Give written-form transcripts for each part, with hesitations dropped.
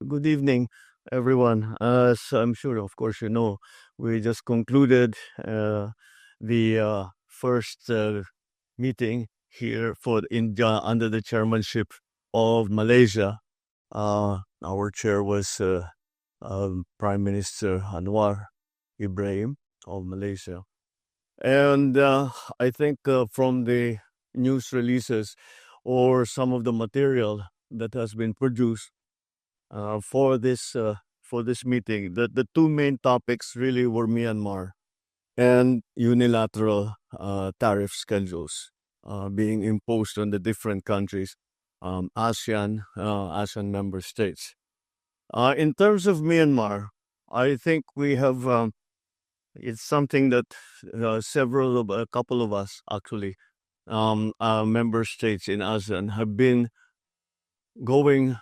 Good evening, everyone. As I'm sure, of course, we just concluded the first meeting here for India under the chairmanship of Malaysia. Our chair was Prime Minister Anwar Ibrahim of Malaysia. And I think from the news releases or some of the material that has been produced, uh, for this uh, for this meeting. The two main topics really were Myanmar and unilateral tariff schedules being imposed on the different countries, ASEAN member states. In terms of Myanmar, I think we have it's something that a couple of us actually, member states in ASEAN have been going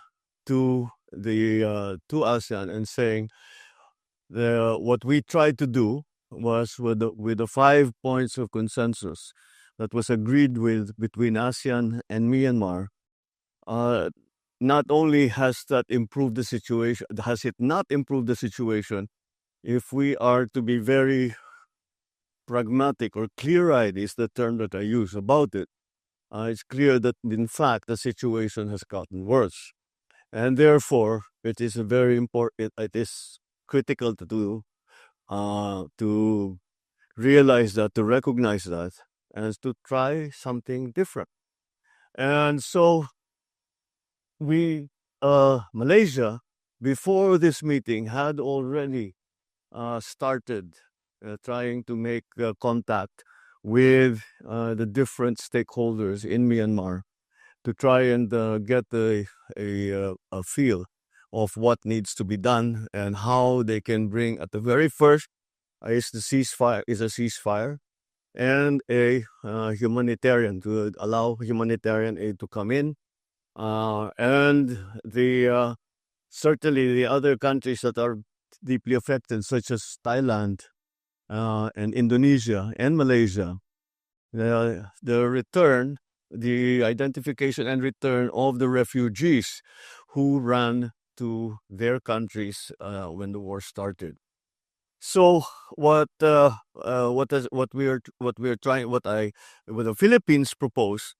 to ASEAN and saying what we tried to do was with the 5 points of consensus that was agreed with between ASEAN and Myanmar. Uh, Not only has that improved the situation, has it not improved the situation? If we are to be very pragmatic or clear-eyed, is the term that I use about it. It's clear that in fact the situation has gotten worse. And therefore, it is very important. It is critical to realize that, to recognize that, and to try something different. And so Malaysia, before this meeting, had already started trying to make contact with the different stakeholders in Myanmar to try and get a feel of what needs to be done and how they can bring at the very first is a ceasefire and a humanitarian to allow humanitarian aid to come in, and the certainly the other countries that are deeply affected, such as Thailand and Indonesia and Malaysia, the return, the identification and return of the refugees who ran to their countries when the war started. So what we are trying what the Philippines propose,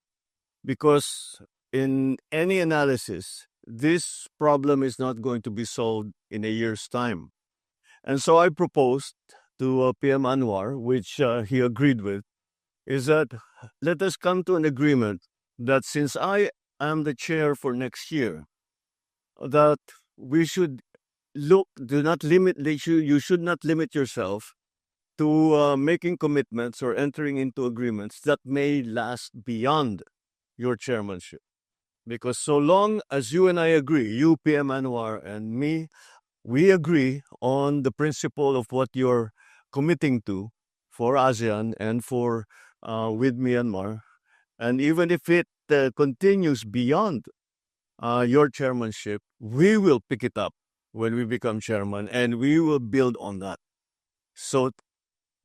because in any analysis this problem is not going to be solved in a year's time, and so I proposed to PM Anwar, which he agreed with, is that let us come to an agreement that since I am the chair for next year, that we should do not limit, you should not limit yourself to making commitments or entering into agreements that may last beyond your chairmanship. Because so long as you and I agree, you, PM Anwar, and me, we agree on the principle of what you're committing to for ASEAN and for with Myanmar, and even if it continues beyond your chairmanship, we will pick it up when we become chairman, and we will build on that. So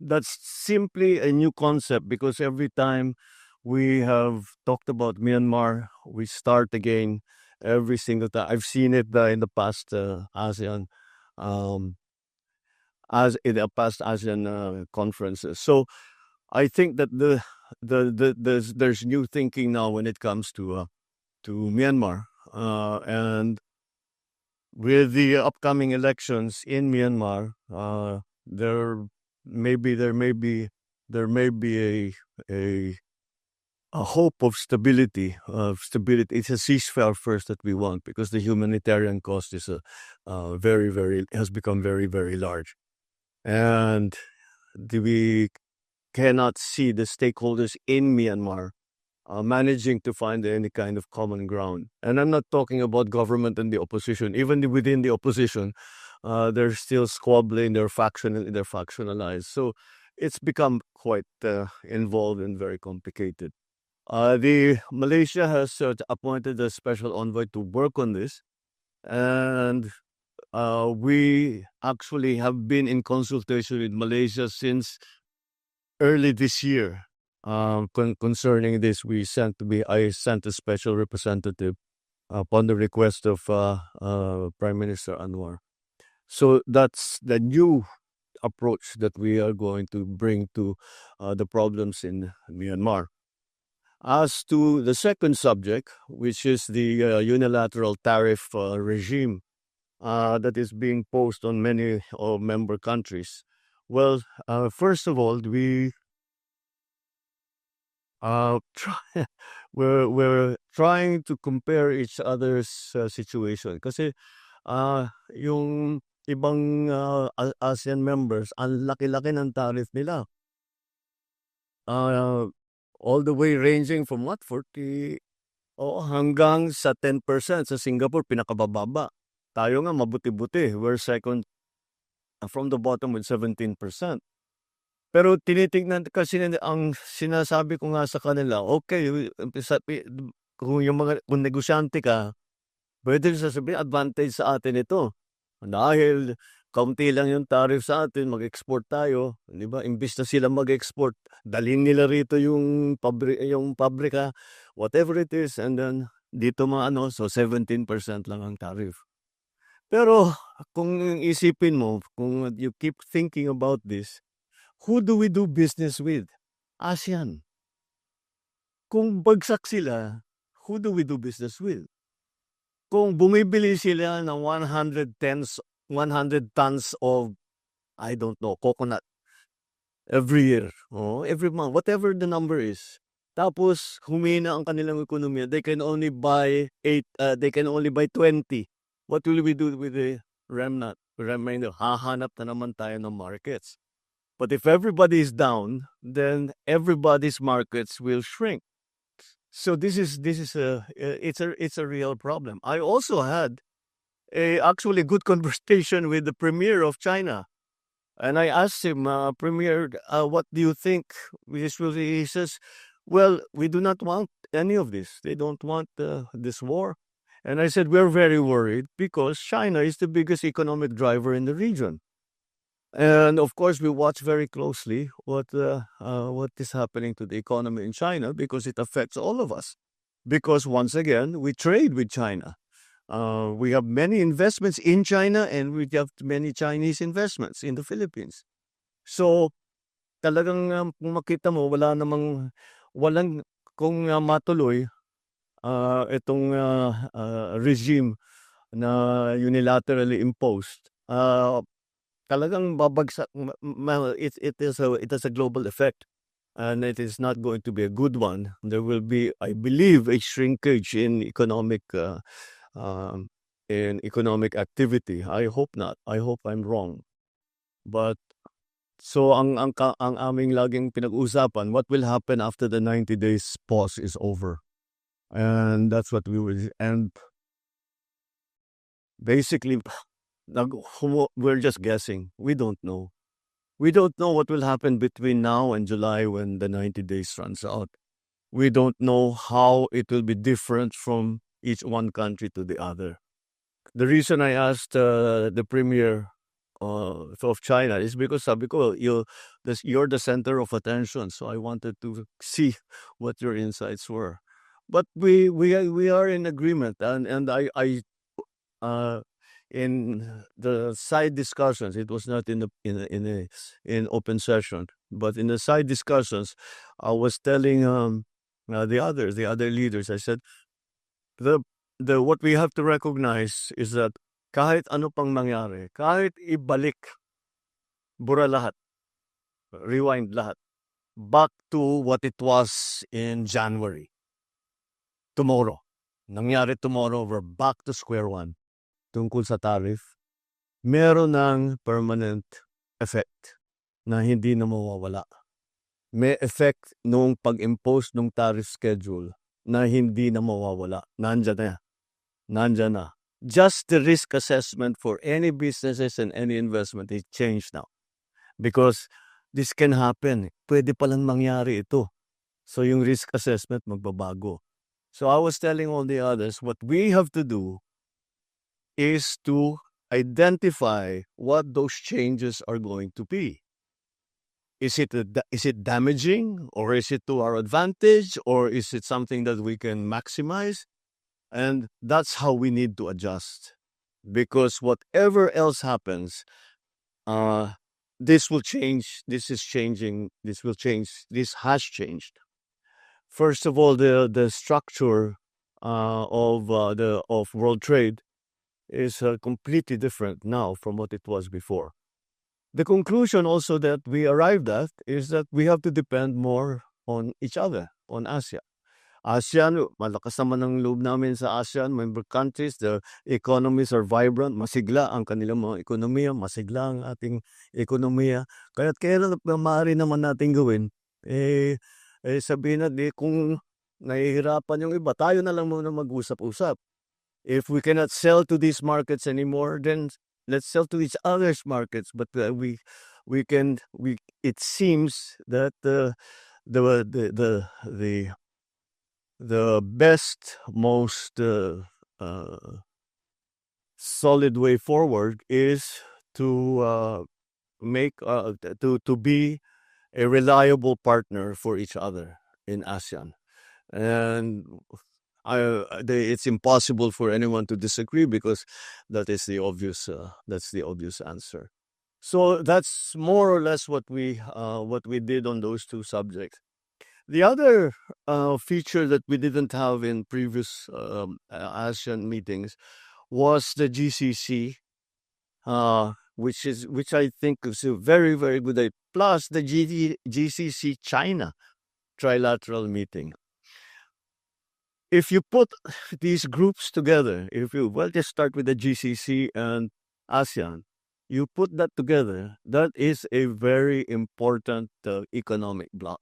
that's simply a new concept, because every time we have talked about Myanmar, we start again every single time. I've seen it in the past ASEAN, um, as in the past ASEAN conferences. So I think that there's new thinking now when it comes to Myanmar, and with the upcoming elections in Myanmar, there there may be a hope of stability. It's a ceasefire first that we want, because the humanitarian cost is has become very, very large, and we cannot see the stakeholders in Myanmar managing to find any kind of common ground. And I'm not talking about government and the opposition. Even within the opposition, they're still squabbling. They're factionalized. So it's become quite involved and very complicated. The Malaysia has appointed a special envoy to work on this, and we actually have been in consultation with Malaysia since early this year. Concerning this, I sent a special representative upon the request of Prime Minister Anwar. So that's the new approach that we are going to bring to the problems in Myanmar. As to the second subject, which is the unilateral tariff regime that is being posed on many member countries. Well, first of all, we we're trying to compare each other's situation kasi yung ibang ASEAN members, ang laki-laki ng tariff nila. Uh, all the way ranging from what 40 hanggang sa 10%. Sa Singapore pinakabababa. Tayo nga mabuti-buti. We're second from the bottom with 17%. Pero tinitingnan kasi ang sinasabi ko nga sa kanila, okay, kung negosyante ka, pwede sasabihin advantage sa atin ito. Dahil kaunti lang yung tariff sa atin, mag-export tayo, 'di ba? Imbis na sila mag-export, dalhin nila rito yung pabrika, whatever it is, and then dito so 17% lang ang tariff. Pero kung isipin mo, kung you keep thinking about this, who do we do business with? ASEAN. Kung bagsak sila, who do we do business with? Kung bumibili sila ng 100 tons of, I don't know, coconut every year, every month, whatever the number is. Tapos humina ang kanilang ekonomiya, they can only buy 20. What will we do with the remainder? Hahanap na naman tayo ng markets. But if everybody is down, then everybody's markets will shrink. So this is it's a real problem. I also had a actually good conversation with the premier of China, and I asked him, Premier, what do you think? He says, well, we do not want any of this. They don't want this war. And I said, we're very worried because China is the biggest economic driver in the region. And of course, we watch very closely what is happening to the economy in China because it affects all of us. Because once again, we trade with China. We have many investments in China and we have many Chinese investments in the Philippines. So, talagang kung makita mo, walang kung matuloy itong regime na unilaterally imposed. Talagang babagsak, it is a global effect. And it is not going to be a good one. There will be, I believe, a shrinkage in economic activity. I hope not. I hope I'm wrong. But so ang aming laging pinag-usapan, what will happen after the 90 days pause is over? And that's what we will. And basically, we're just guessing. We don't know. We don't know what will happen between now and July when the 90 days runs out. We don't know how it will be different from each one country to the other. The reason I asked the premier of China is because sabi ko, you're the center of attention. So I wanted to see what your insights were. But we are in agreement, and I in the side discussions, it was not in open session, but in the side discussions, I was telling the other leaders, I said, the what we have to recognize is that kahit ano pang mangyari, kahit ibalik, bura lahat, rewind lahat, back to what it was in January. Tomorrow, nangyari tomorrow, we're back to square one. Tungkol sa tariff, meron ng permanent effect na hindi na mawawala. May effect nung pag-impose ng tariff schedule na hindi na mawawala. Nandyan na. Just the risk assessment for any businesses and any investment is changed now. Because this can happen. Pwede palang mangyari ito. So yung risk assessment magbabago. So I was telling all the others, what we have to do is to identify what those changes are going to be. Is it damaging, or is it to our advantage, or is it something that we can maximize? And that's how we need to adjust. Because whatever else happens, uh, this will change. This is changing. This will change. This has changed. First of all, the structure of world trade is completely different now from what it was before. The conclusion also that we arrived at is that we have to depend more on each other, on Asia. ASEAN, malakas naman ang loob namin sa ASEAN member countries. The economies are vibrant, masigla ang kanilang mga ekonomiya, masigla ang ating ekonomiya. Kaya't kailan maaari naman natin gawin, sabihin natin, kung nahihirapan yung iba, tayo na lang muna mag-usap-usap. If we cannot sell to these markets anymore, then let's sell to each other's markets. But it seems that the the best, most uh, solid way forward is to make to be a reliable partner for each other in ASEAN, and it's impossible for anyone to disagree because that is the obvious. That's the obvious answer. So that's more or less what we did on those two subjects. The other feature that we didn't have in previous ASEAN meetings was the GCC, which I think is a very very good idea. Plus the GCC China trilateral meeting. If you put these groups together, if you just start with the GCC and ASEAN, you put that together, that is a very important economic bloc.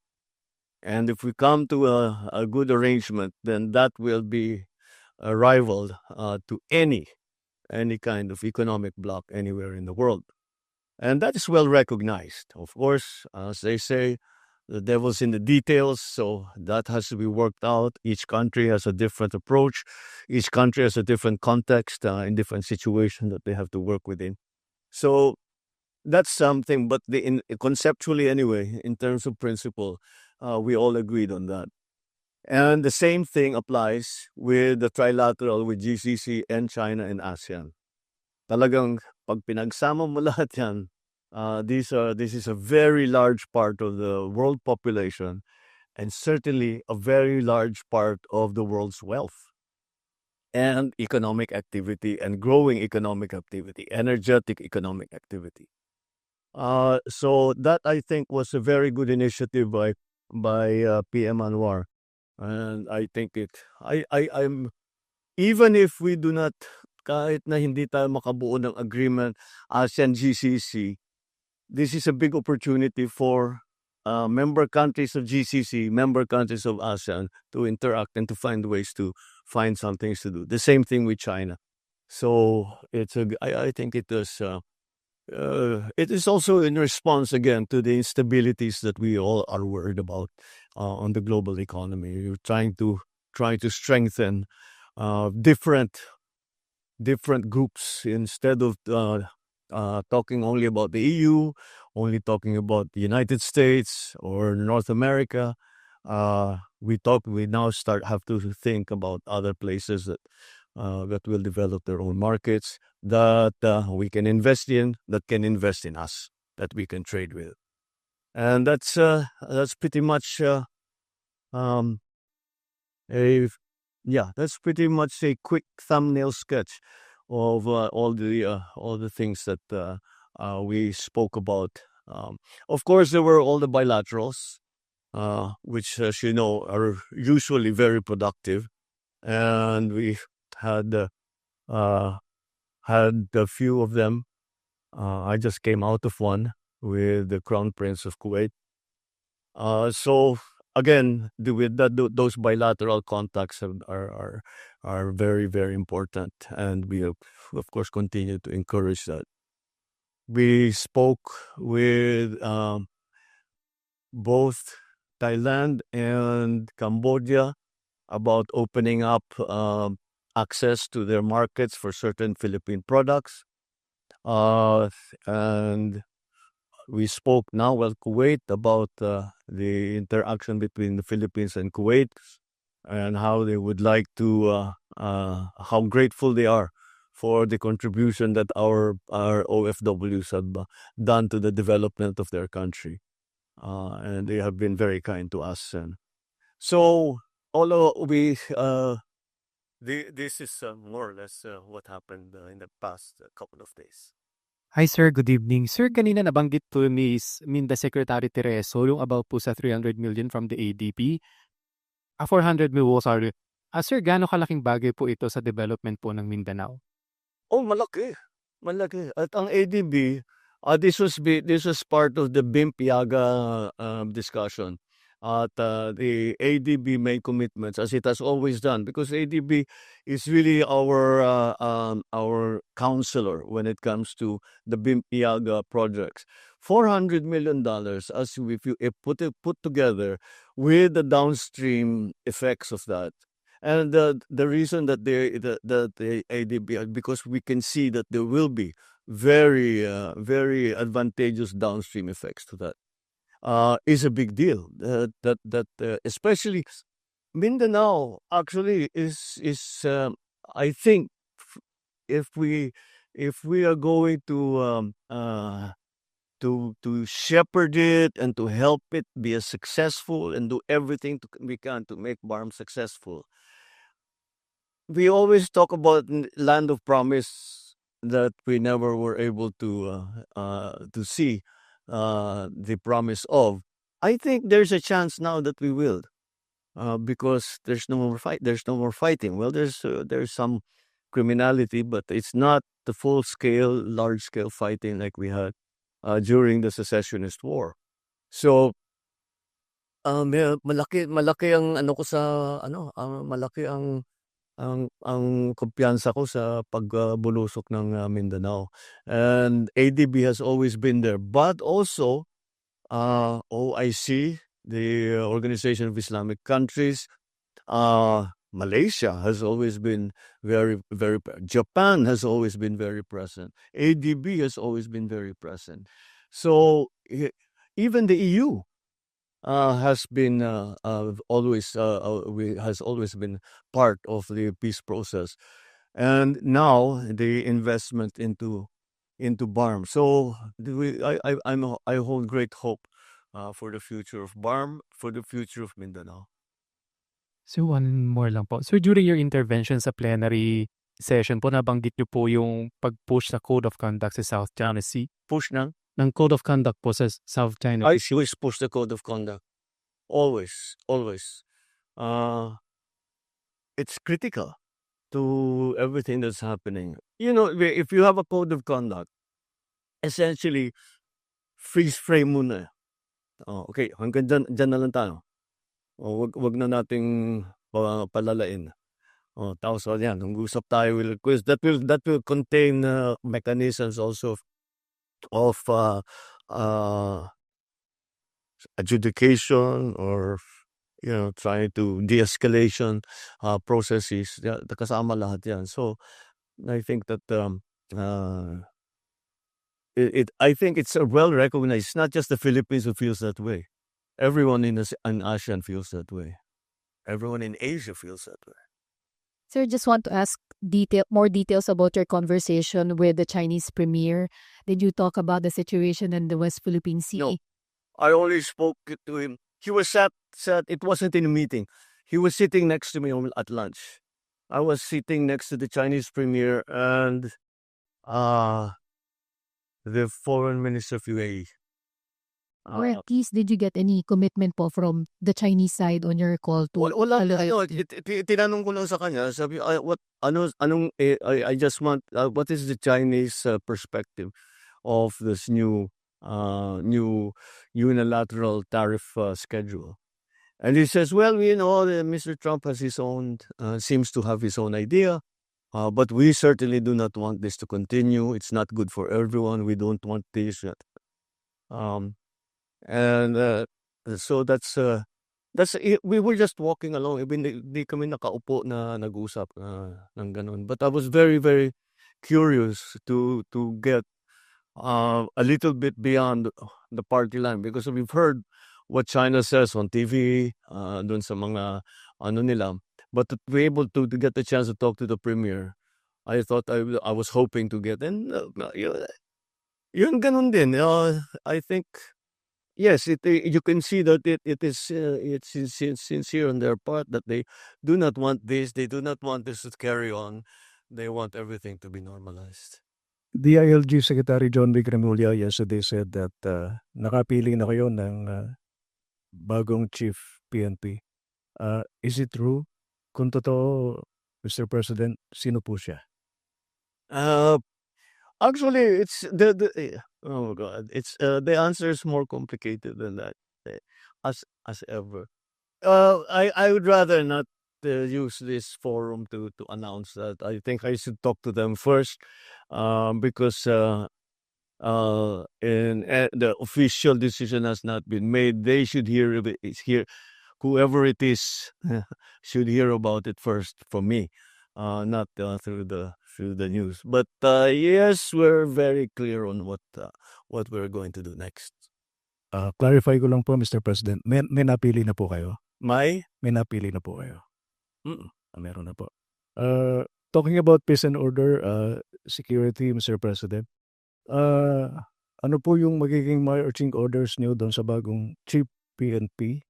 And if we come to a good arrangement, then that will be a rival to any kind of economic bloc anywhere in the world. And that is well recognized. Of course, as they say, the devil's in the details, so that has to be worked out. Each country has a different approach. Each country has a different context in different situations that they have to work within. So that's something, but conceptually anyway, in terms of principle, we all agreed on that. And the same thing applies with the trilateral with GCC and China and ASEAN. Talagang pag pinagsama mo lahat yan, this is a very large part of the world population and certainly a very large part of the world's wealth and economic activity and growing economic activity, energetic economic activity. So that I think was a very good initiative by PM Anwar, and I think I'm even if we do not, kahit na hindi tayo makabuo ng agreement ASEAN GCC, this is a big opportunity for member countries of GCC, member countries of ASEAN to interact and to find ways to find some things to do. The same thing with China. So I think it was. It is also in response again to the instabilities that we all are worried about on the global economy. You're trying to strengthen different groups instead of talking only about the EU, only talking about the United States or North America. We now have to think about other places that will develop their own markets that we can invest in, that can invest in us, that we can trade with, and that's pretty much um, a that's pretty much a quick thumbnail sketch of all the things that we spoke about. Of course, there were all the bilaterals, which, as you know, are usually very productive, and we had uh, had a few of them. I just came out of one with the Crown Prince of Kuwait. So again, with that, those bilateral contacts are very very important, and we of course continue to encourage that. We spoke with both Thailand and Cambodia about opening up access to their markets for certain Philippine products. And we spoke now, well, Kuwait, about the interaction between the Philippines and Kuwait. and how they would like to, how grateful they are for the contribution that our OFWs have done to the development of their country. And they have been very kind to us. And so, although this is more or less what happened in the past couple of days. Hi sir, good evening. Sir, kanina nabanggit po ni Minda Secretary Tereso yung about po sa 300 million from the ADP. 400 million, sorry. Sir, gaano kalaking bagay po ito sa development po ng Mindanao? Oh, malaki. Malaki. At ang ADB, this was part of the BIMP-YAGA discussion. At the ADB made commitments, as it has always done, because ADB is really our counselor when it comes to the BIMP-YAGA projects. $400 million, as if you put together with the downstream effects of that. And the reason that the ADB, because we can see that there will be very advantageous downstream effects to that, is a big deal. Especially Mindanao actually I think if we are going to shepherd it and to help it be as successful and do everything we can to make BARM successful. We always talk about land of promise that we never were able to see the promise of. I think there's a chance now that we will, because there's no more fight. There's no more fighting. Well, there's some criminality, but it's not the full scale, large scale fighting like we had during the secessionist war. So, malaki ang ano ko sa malaki ang kumpiyansa ko sa pagbulusok ng Mindanao. And ADB has always been there. But also, OIC, the Organization of Islamic Countries, Malaysia has always been very, Japan has always been very present. ADB has always been very present. So even the EU has been has always been part of the peace process, and now the investment into BARM. So I hold great hope for the future of BARM, for the future of Mindanao. So one more lang po. So during your intervention sa plenary session po, nabanggit niyo po yung pag-push sa Code of Conduct sa South China Sea. Push ng Code of Conduct po sa South China I Sea. always push the Code of Conduct. Always. It's critical to everything that's happening. If you have a Code of Conduct, essentially, freeze frame muna. Okay, hanggang dyan na lang tayo. Wag na nating palalain. Tapos yan, usap tayo will quiz. That will contain mechanisms also of adjudication or trying to de-escalation processes. Kasama lahat yan. So I think that I think it's well recognized. It's not just the Philippines who feels that way. Everyone in ASEAN feels that way. Everyone in Asia feels that way. Sir, just want to ask more details about your conversation with the Chinese premier. Did you talk about the situation in the West Philippine Sea? No, I only spoke to him. He was sat. It wasn't in a meeting. He was sitting next to me at lunch. I was sitting next to the Chinese premier and the foreign minister of UAE. Or at least, did you get any commitment po from the Chinese side on your call to... Wala. Tinanong ko lang sa kanya, sabi, I just want, what is the Chinese perspective of this new unilateral tariff schedule? And he says, well, Mr. Trump has his own, seems to have his own idea, but we certainly do not want this to continue. It's not good for everyone. We don't want this. And so that's we were just walking along. Hindi kami nakaupo na nag-usap ng ganun. But I was very, very curious to get a little bit beyond the party line, because we've heard what China says on TV, dun sa mga ano nila. But to be able to get the chance to talk to the premier, I thought I was hoping to get, and yun ganun din. I think yes, you can see that it is it's sincere on their part that they do not want this. They do not want this to carry on. They want everything to be normalized. DILG Secretary John Vic Remulla yesterday said that nakapili na kayo ng bagong chief PNP. Is it true? Kung totoo, Mr. President, sino po siya? Actually, it's oh god, it's the answer is more complicated than that, as ever. I would rather not use this forum to announce that. I think I should talk to them first, because the official decision has not been made. They should hear of it. Hear whoever it is should hear about it first from me, not through the news. But yes, we're very clear on what we're going to do next. Clarify ko lang po, Mr. President. May napili na po kayo? May napili na po kayo? Mm. Meron na po. Talking about peace and order, security, Mr. President, ano po yung magiging marching orders niyo doon sa bagong chief PNP?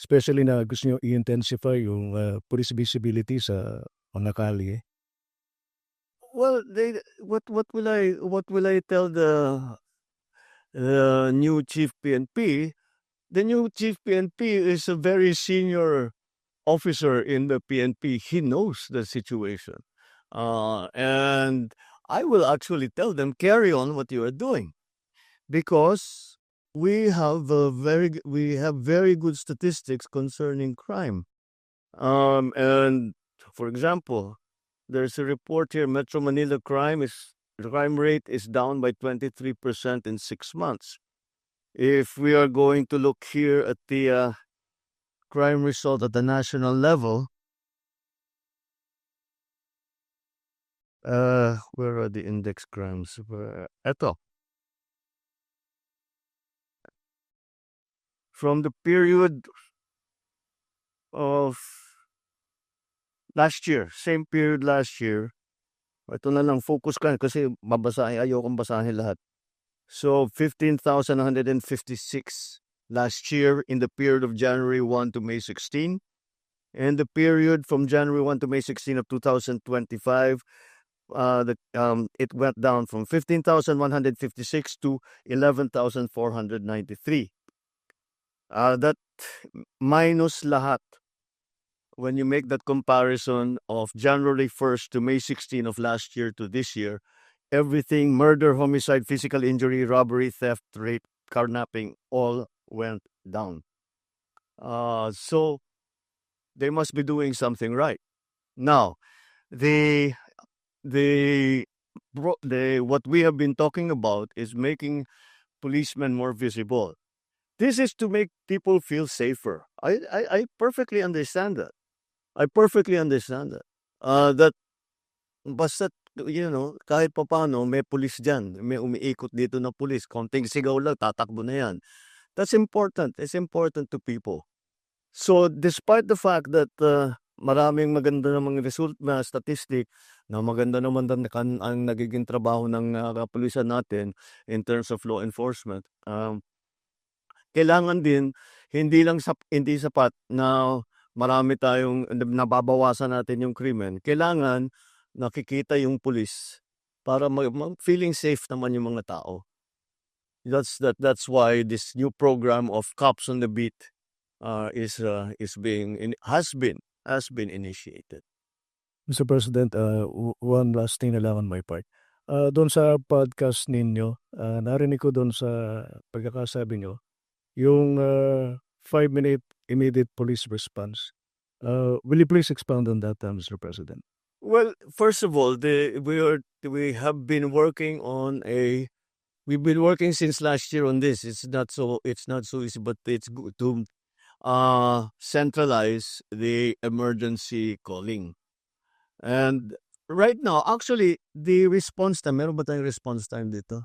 Especially na gusto niyo i-intensify yung police visibility sa mga kalye. Well, what will I tell the new chief PNP? The new chief PNP is a very senior officer in the PNP. He knows the situation, and I will actually tell them, carry on what you are doing, because we have very good statistics concerning crime. And for example, there's a report here: Metro Manila crime rate is down by 23% in 6 months. If we are going to look here at the crime result at the national level, where are the index crimes? Eto. From the period of last year, same period last year, ito na lang, focus ka kasi ayokong basahin lahat. So 15,156 last year in the period of January 1 to May 16. And the period from January 1 to May 16 of 2025, it went down from 15,156 to 11,493. That minus lahat. When you make that comparison of January 1st to May 16 of last year to this year, everything, murder, homicide, physical injury, robbery, theft, rape, carnapping, all went down. So they must be doing something right. Now, what we have been talking about is making policemen more visible. This is to make people feel safer. I perfectly understand that. That basta, kahit papano may pulis dyan, may umiikot dito na pulis, konting sigaw lang, tatakbo na yan. That's important. It's important to people. So despite the fact that maraming maganda namang result na statistic, na maganda naman ang nagiging trabaho ng kapulisan natin in terms of law enforcement, kailangan din hindi sapat na marami tayong nababawasan natin yung krimen. Kailangan nakikita yung pulis para feeling safe naman yung mga tao. That's why this new program of cops on the beat has been initiated. Mr. President, one last thing na lang on my part. Doon sa podcast ninyo, narinig ko doon sa pagkakasabi nyo, yung 5-minute immediate police response. Will you please expound on that, Mr. President? Well, first of all, we have been working we've been working since last year on this. It's not so easy, but it's good to centralize the emergency calling. And right now, actually, the response time, meron ba tayong response time dito?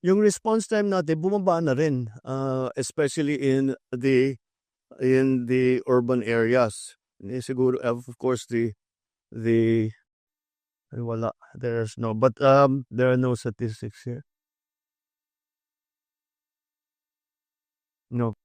Yung response time natin, bumaba na rin, especially in the in the urban areas. Siguro, of course, the ay, wala. There's no, but there are no statistics here. No.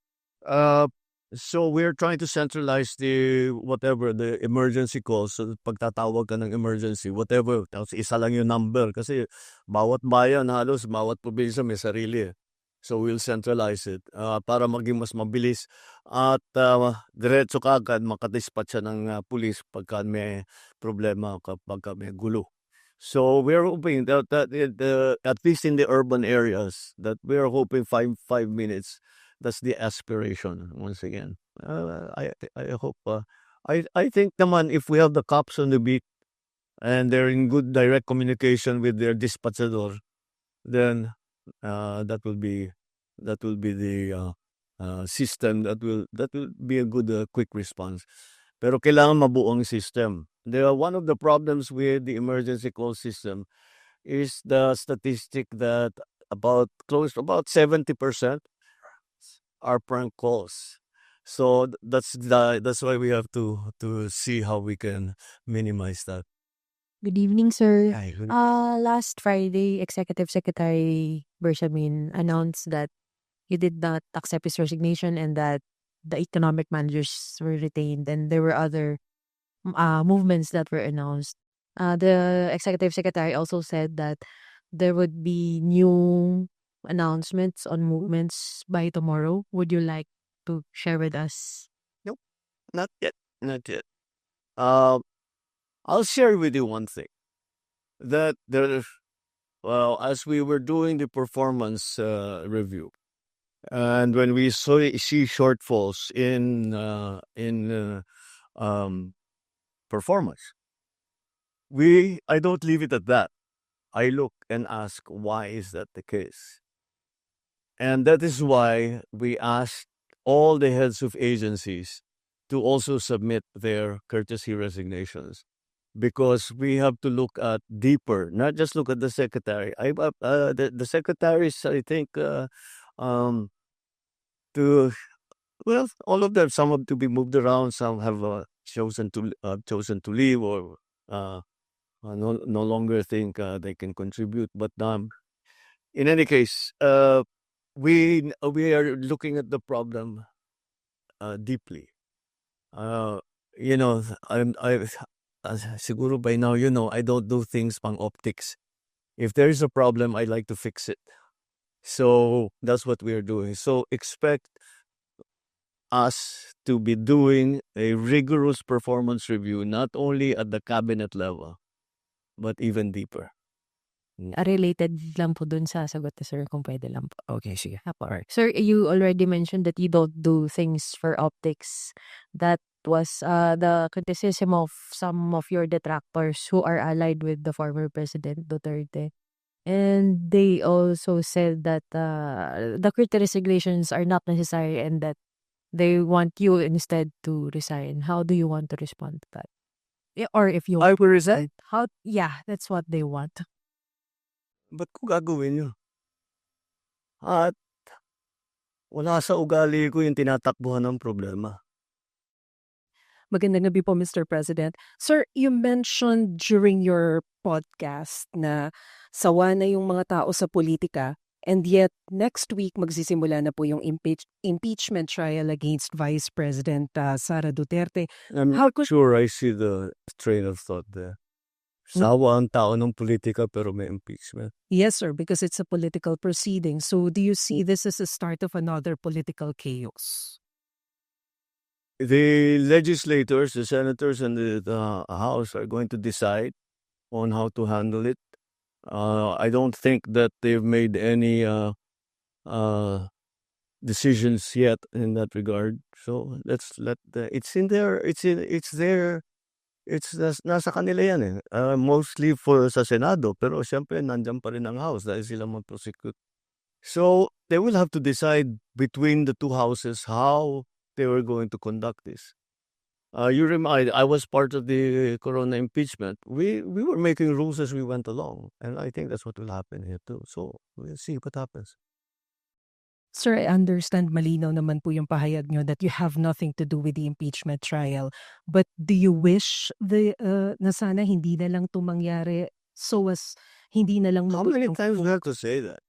Uh, so we're trying to centralize the emergency calls. So pag tatawag ka ng emergency, whatever, tapos isa lang yung number. Kasi bawat bayan, halos bawat probinsya may sarili. So we'll centralize it para maging mas mabilis at diretso kagad makadispatch siya ng pulis pagka may problema, kapag may gulo. So we're hoping that at least in the urban areas, that we're hoping 5 minutes. That's the aspiration once again. I hope. I think naman if we have the cops on the beat and they're in good direct communication with their dispatchador, then that will be the system that will be a good quick response. Pero kailangan mabuong system. One of the problems with the emergency call system is the statistic that close to about 70% are prank calls. So that's why we have to see how we can minimize that. Good evening, sir. Ay, Last Friday, Executive Secretary Bersamin announced that he did not accept his resignation and that the economic managers were retained, and there were other movements that were announced. The Executive Secretary also said that there would be new announcements on movements by tomorrow. Would you like to share with us? Nope, not yet. Not yet. Um, I'll share with you one thing that well, as we were doing the performance review, and when we see shortfalls in performance, I don't leave it at that. I look and ask, why is that the case? And that is why we asked all the heads of agencies to also submit their courtesy resignations, because we have to look at deeper, not just look at the secretary. The secretaries, I think, um, to well, all of them. Some have to be moved around. Some have chosen to leave, or no longer think they can contribute. But in any case, we are looking at the problem deeply. Uh, siguro by now, I don't do things pang optics. If there is a problem, I like to fix it. So that's what we are doing. So expect us to be doing a rigorous performance review, not only at the cabinet level, but even deeper. Related lang po dun sa sagot ni sir, kung pwede lang po. Okay, sige. Apo. Alright. Sir, you already mentioned that you don't do things for optics. That was the criticism of some of your detractors who are allied with the former President Duterte. And they also said that the resignations are not necessary and that they want you instead to resign. How do you want to respond to that? Or if you I will resign. yeah, that's what they want. Ba't ko gagawin yun? At wala sa ugali ko yung tinatakbuhan ng problema. Magandang gabi po, Mr. President. Sir, you mentioned during your podcast na sawa na yung mga tao sa politika, and yet next week magsisimula na po yung impeachment trial against Vice President Sara Duterte. I'm How not could- sure I see the train of thought there. Sawa ang tao ng politika pero may impeachment. Yes, sir, because it's a political proceeding. So do you see this as a start of another political chaos? The legislators, the senators, and the House are going to decide on how to handle it. I don't think that they've made any decisions yet in that regard. So let's let it's in there. Nasa kanila yan eh. Mostly sa Senado, pero siyempre nandyan pa rin ang House dahil sila mag-prosecute. So they will have to decide between the two houses how they were going to conduct this. I was part of the Corona impeachment. We were making rules as we went along, and I think that's what will happen here too. So we'll see what happens. Sir, I understand malinaw naman po yung pahayag nyo that you have nothing to do with the impeachment trial. But do you wish na sana hindi na lang ito mangyari so as hindi na lang How many mabot times we have to say that?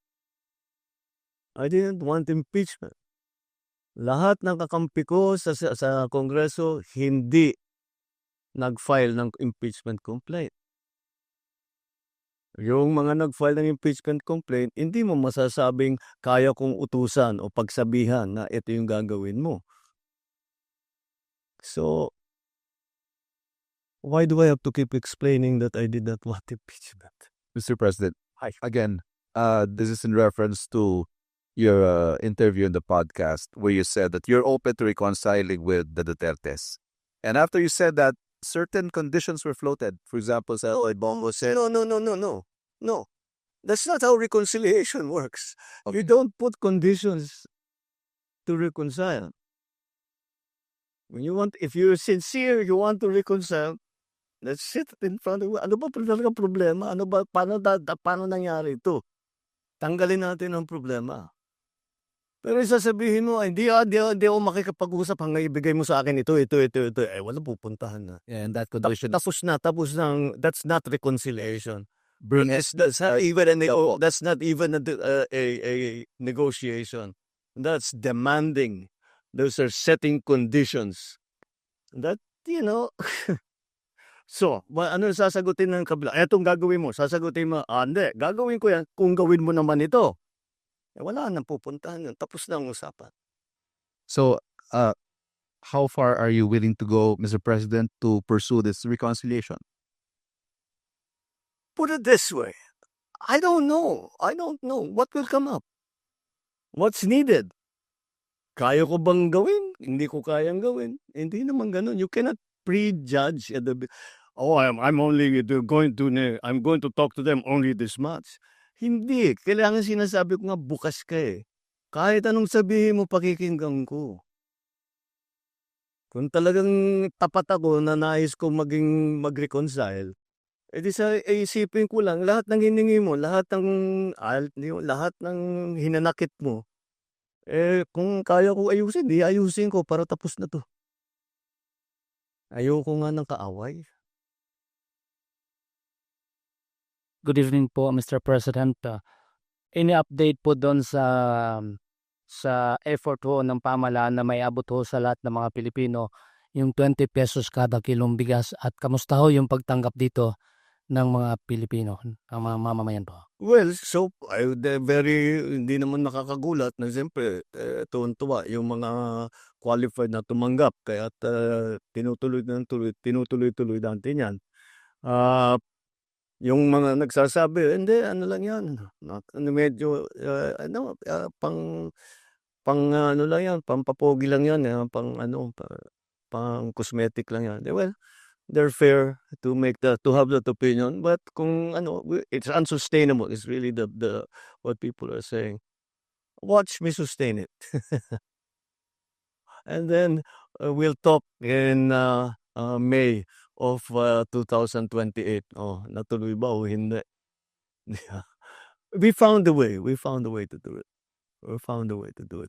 I didn't want impeachment. Lahat ng kakampi ko sa Kongreso hindi nag-file ng impeachment complaint. Yung mga nag-file ng impeachment complaint, hindi mo masasabing kaya kong utusan o pagsabihan na ito yung gagawin mo. So, why do I have to keep explaining that I did not want impeachment? Mr. President, Hi. again, this is in reference to your interview in the podcast where you said that you're open to reconciling with the Dutertes. And after you said that, certain conditions were floated. For example, Bongo said, No. That's not how reconciliation works. You don't put conditions to reconcile. If you're sincere, you want to reconcile, let's sit in front of you. Ano ba talaga problema? Paano nangyari ito? Tanggalin natin ang problema. Pero sasabihin mo, hindi ako makikipag-usap hanggang ibigay mo sa akin ito. Wala pupuntahan na. yeah, and that condition Tapos na. That's not reconciliation. That's not even a negotiation. That's demanding. Those are setting conditions. That, So, ano sasagutin ng kabila? Etong gagawin mo. Sasagutin mo, hindi. Gagawin ko yan kung gawin mo naman ito. Wala nang pupuntahan yun. Tapos na ang usapan. So, how far are you willing to go, Mr. President, to pursue this reconciliation? Put it this way. I don't know. What will come up? What's needed? Kaya ko bang gawin? Hindi ko kayang gawin. Hindi naman ganun. You cannot prejudge at I'm going to talk to them only this much. Hindi. Kailangan sinasabi ko nga bukas ka eh. Kahit anong sabihin mo, pakikinggan ko. Kung talagang tapat ako na nais ko mag-reconcile, isipin ko lang, lahat ng hiningi mo, lahat ng hinanakit mo, kung kaya ko ayusin, di ayusin ko para tapos na to. Ayoko nga ng kaaway. Good evening po, Mr. President. Any update po doon sa effort ho ng pamahalaan na may abot ho sa lahat ng mga Pilipino yung 20 pesos kada kilong bigas at kamusta ho yung pagtanggap dito ng mga Pilipino, ng mga mamamayan po? Well, so hindi naman nakakagulat na siyempre tuwan-tuwa yung mga qualified na tumanggap kaya tinutuloy natin yan. Yung mga nagsasabi, hindi, ano lang yan, medyo, ano lang yan, pampapogi lang yan, pang cosmetic lang yan. Well, they're fair to have that opinion, but kung it's unsustainable. It's really the what people are saying. Watch me sustain it, and then we'll talk in May of 2028. Oh, natuloy ba o hindi? We found a way. We found a way to do it.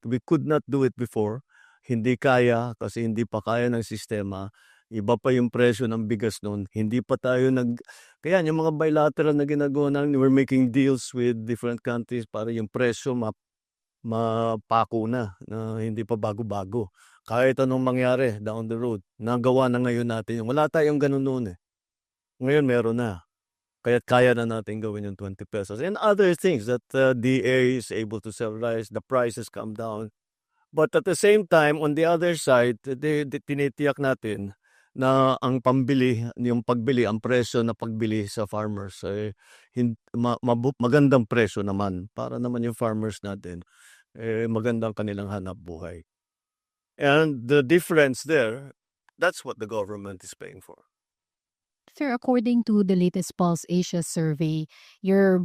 We could not do it before. Hindi kaya kasi hindi pa kaya ng sistema. Iba pa yung presyo ng bigas noon. Hindi pa tayo kaya yung mga bilateral na ginagawa namin, we're making deals with different countries para yung presyo mapako na hindi pa bago-bago. Kahit anong mangyari down the road, nagawa na ngayon natin. Wala tayong ganun noon eh. Ngayon meron na. Kaya na natin gawin yung 20 pesos. And other things that DA is able to sell rice, the prices come down. But at the same time, on the other side, tinitiyak natin na ang pagbili, ang presyo na pagbili sa farmers, magandang presyo naman. Para naman yung farmers natin, magandang kanilang hanap buhay. And the difference there, that's what the government is paying for. Sir, according to the latest Pulse Asia survey, your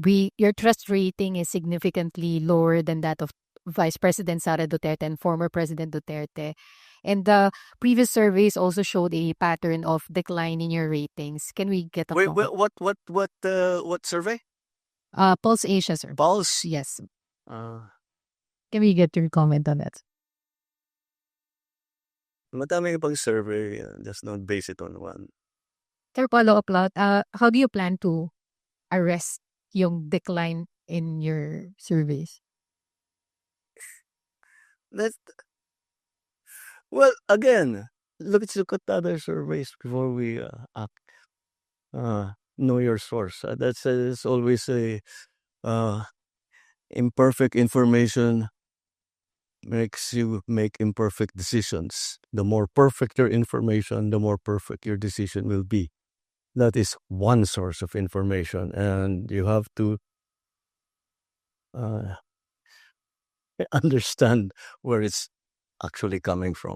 trust rating is significantly lower than that of Vice President Sara Duterte and former President Duterte. And the previous surveys also showed a pattern of decline in your ratings. Can we get a Wait, what survey? Pulse Asia, sir. Pulse? Yes. Can we get your comment on that? Madami pang survey, just don't base it on one. Sir, follow-up lot, how do you plan to arrest yung decline in your surveys? That's well, again, let's look at other surveys before we act. Know your source. That's always a imperfect information makes you make imperfect decisions. The more perfect your information, the more perfect your decision will be. That is one source of information, and you have to understand where it's actually coming from.